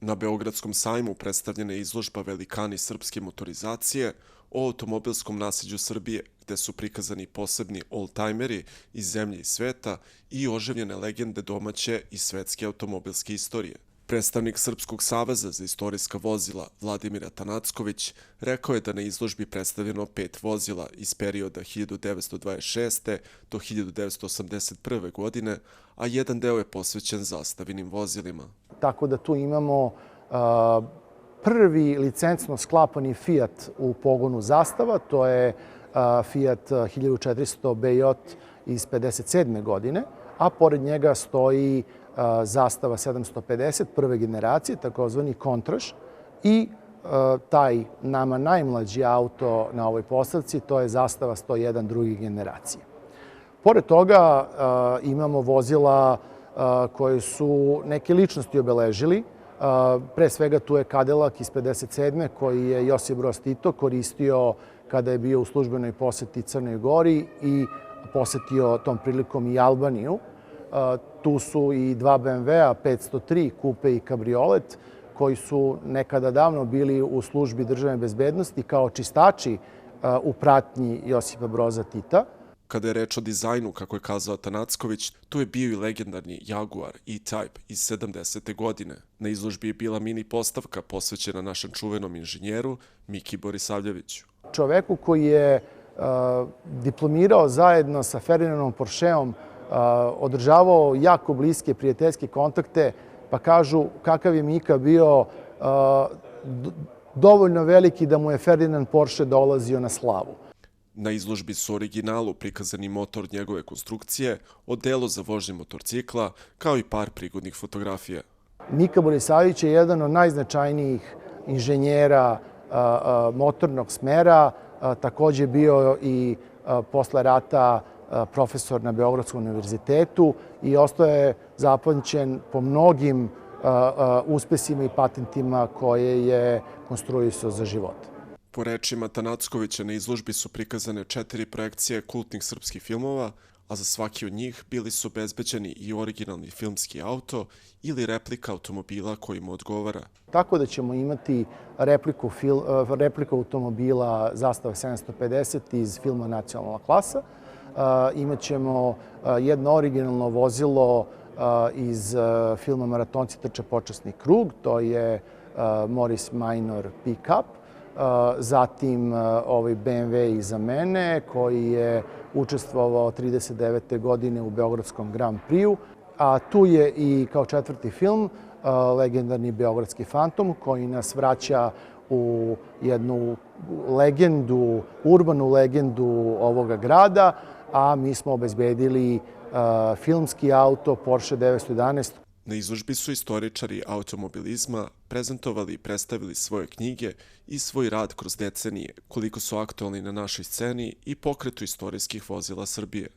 Na Beogradskom sajmu predstavljena je izložba Velikani srpske motorizacije o automobilskom nasleđu Srbije, gde su prikazani posebni oldtimeri iz zemlje i sveta i oživljene legende domaće i svetske automobilske istorije. Predstavnik Srpskog saveza za istorijska vozila Vladimir Atanacković rekao je da na izložbi predstavljeno 5 vozila iz perioda 1926. do 1981. godine, a jedan deo je posvećen zastavinim vozilima. Tako da tu imamo prvi licencno sklapani Fiat u pogonu Zastava, to je Fiat 1400 BJ iz 57. godine, a pored njega stoji Zastava 750 prve generacije, takozvani Kontraš, i taj nama najmlađi auto na ovoj postavci, to je Zastava 101 druge generacije. Pored toga imamo vozila koje su neke ličnosti obeležili. Pre svega tu je Cadillac iz 57. koji je Josip Broz Tito koristio kada je bio u službenoj poseti Crnoj Gori i posetio tom prilikom i Albaniju. Tu su i dva BMW-a 503, kupe i kabriolet, koji su nekada davno bili u službi državne bezbednosti kao čistači u pratnji Josipa Broza Tita. Kada je reč o dizajnu, kako je kazao Atanacković, tu je bio i legendarni Jaguar E-Type iz 70. godine. Na izložbi je bila mini postavka posvećena našem čuvenom inženjeru Miki Borisavljeviću. Čoveku koji je diplomirao zajedno sa Ferdinandom Porscheom, održavao jako bliske prijateljske kontakte, pa kažu kakav je Mika bio dovoljno veliki da mu je Ferdinand Porsche dolazio na slavu. Na izložbi su u originalu prikazani motor njegove konstrukcije, odelo za vožnje motorcikla, kao i par prigodnih fotografija. Mika Borisavljević je jedan od najznačajnijih inženjera motornog smera, takođe bio i posle rata profesor na Beogradskom univerzitetu i ostao je zapamćen po mnogim uspesima i patentima koje je konstruisao za život. Po rečima Atanackovića, na izložbi su prikazane 4 projekcije kultnih srpskih filmova, a za svaki od njih bili su obezbeđeni i originalni filmski auto ili replika automobila koji mu odgovara. Tako da ćemo imati repliku automobila Zastava 750 iz filma Nacionalna klasa. Imaćemo jedno originalno vozilo iz filma Maratonci trče počasni krug, to je Morris Minor Pickup. Zatim ovaj BMW iza mene koji je učestvovao 39. godine u Beogradskom Grand Prix-u. A tu je i kao četvrti film legendarni Beogradski fantom koji nas vraća u jednu legendu, urbanu legendu ovoga grada, a mi smo obezbedili filmski auto Porsche 911. Na izložbi su istoričari automobilizma prezentovali i predstavili svoje knjige i svoj rad kroz decenije, koliko su aktualni na našoj sceni i pokretu istorijskih vozila Srbije.